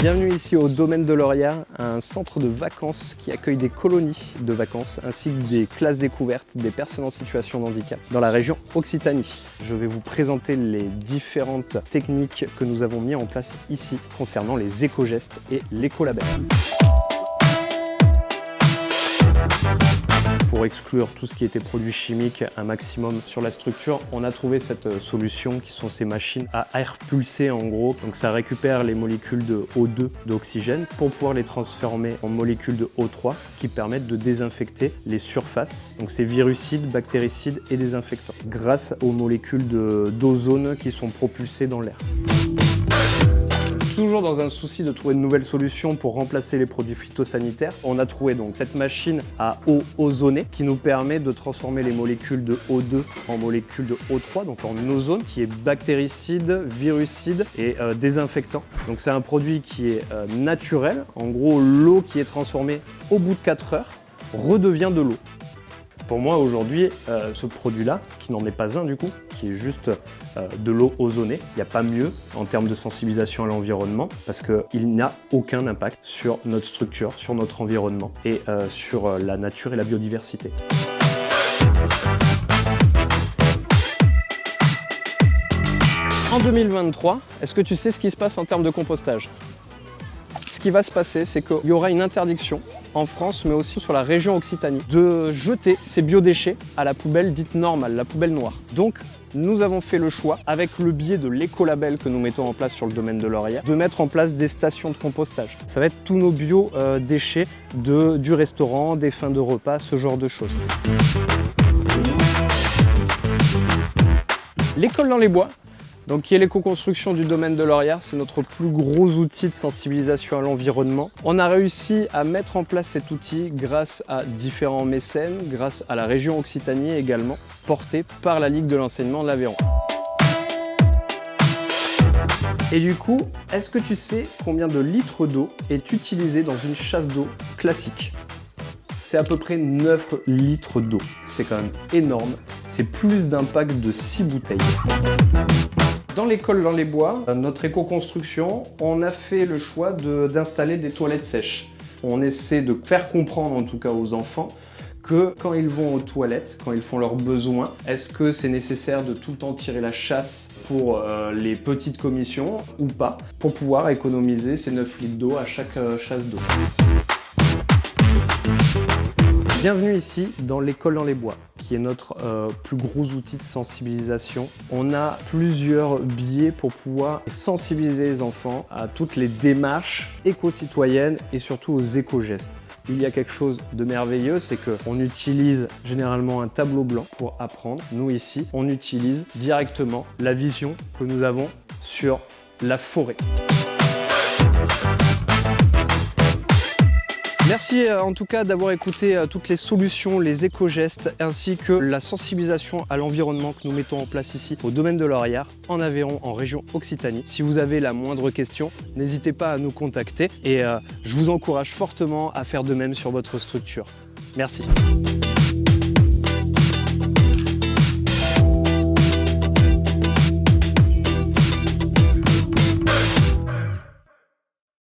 Bienvenue ici au domaine de Lauria, un centre de vacances qui accueille des colonies de vacances ainsi que des classes découvertes des personnes en situation de handicap dans la région Occitanie. Je vais vous présenter les différentes techniques que nous avons mis en place ici concernant les éco-gestes et l'écolabel. Pour exclure tout ce qui était produits chimiques un maximum sur la structure, on a trouvé cette solution qui sont ces machines à air pulsé en gros. Donc ça récupère les molécules de O2 d'oxygène pour pouvoir les transformer en molécules de O3 qui permettent de désinfecter les surfaces. Donc c'est virucides, bactéricides et désinfectants grâce aux molécules d'ozone qui sont propulsées dans l'air. Toujours dans un souci de trouver une nouvelle solution pour remplacer les produits phytosanitaires, on a trouvé donc cette machine à eau ozonée qui nous permet de transformer les molécules de O2 en molécules de O3, donc en ozone, qui est bactéricide, virucide et désinfectant. Donc c'est un produit qui est naturel. En gros, l'eau qui est transformée au bout de 4 heures redevient de l'eau. Pour moi aujourd'hui, ce produit-là, qui n'en est pas un du coup, qui est juste de l'eau ozonée, il n'y a pas mieux en termes de sensibilisation à l'environnement parce qu'il n'a aucun impact sur notre structure, sur notre environnement et sur la nature et la biodiversité. En 2023, est-ce que tu sais ce qui se passe en termes de compostage ? Ce qui va se passer, c'est qu'il y aura une interdiction en France, mais aussi sur la région Occitanie, de jeter ces biodéchets à la poubelle dite normale, la poubelle noire. Donc, nous avons fait le choix, avec le biais de l'écolabel que nous mettons en place sur le domaine de Lauria, de mettre en place des stations de compostage. Ça va être tous nos biodéchets du restaurant, des fins de repas, ce genre de choses. L'école dans les bois, donc qui est l'éco-construction du domaine de Lauria, c'est notre plus gros outil de sensibilisation à l'environnement. On a réussi à mettre en place cet outil grâce à différents mécènes, grâce à la région Occitanie également, porté par la Ligue de l'enseignement de l'Aveyron. Et du coup, est-ce que tu sais combien de litres d'eau est utilisé dans une chasse d'eau classique ? C'est à peu près 9 litres d'eau. C'est quand même énorme. C'est plus d'un pack de 6 bouteilles. Dans l'école dans les bois, notre éco-construction, on a fait le choix d'installer des toilettes sèches. On essaie de faire comprendre en tout cas aux enfants que quand ils vont aux toilettes, quand ils font leurs besoins, est-ce que c'est nécessaire de tout le temps tirer la chasse pour les petites commissions ou pas, pour pouvoir économiser ces 9 litres d'eau à chaque chasse d'eau. Bienvenue ici dans l'école dans les bois, qui est notre plus gros outil de sensibilisation. On a plusieurs biais pour pouvoir sensibiliser les enfants à toutes les démarches éco-citoyennes et surtout aux éco-gestes. Il y a quelque chose de merveilleux, c'est qu'on utilise généralement un tableau blanc pour apprendre. Nous ici, on utilise directement la vision que nous avons sur la forêt. Merci en tout cas d'avoir écouté toutes les solutions, les éco-gestes ainsi que la sensibilisation à l'environnement que nous mettons en place ici au domaine de Lauria, en Aveyron, en région Occitanie. Si vous avez la moindre question, n'hésitez pas à nous contacter et je vous encourage fortement à faire de même sur votre structure. Merci.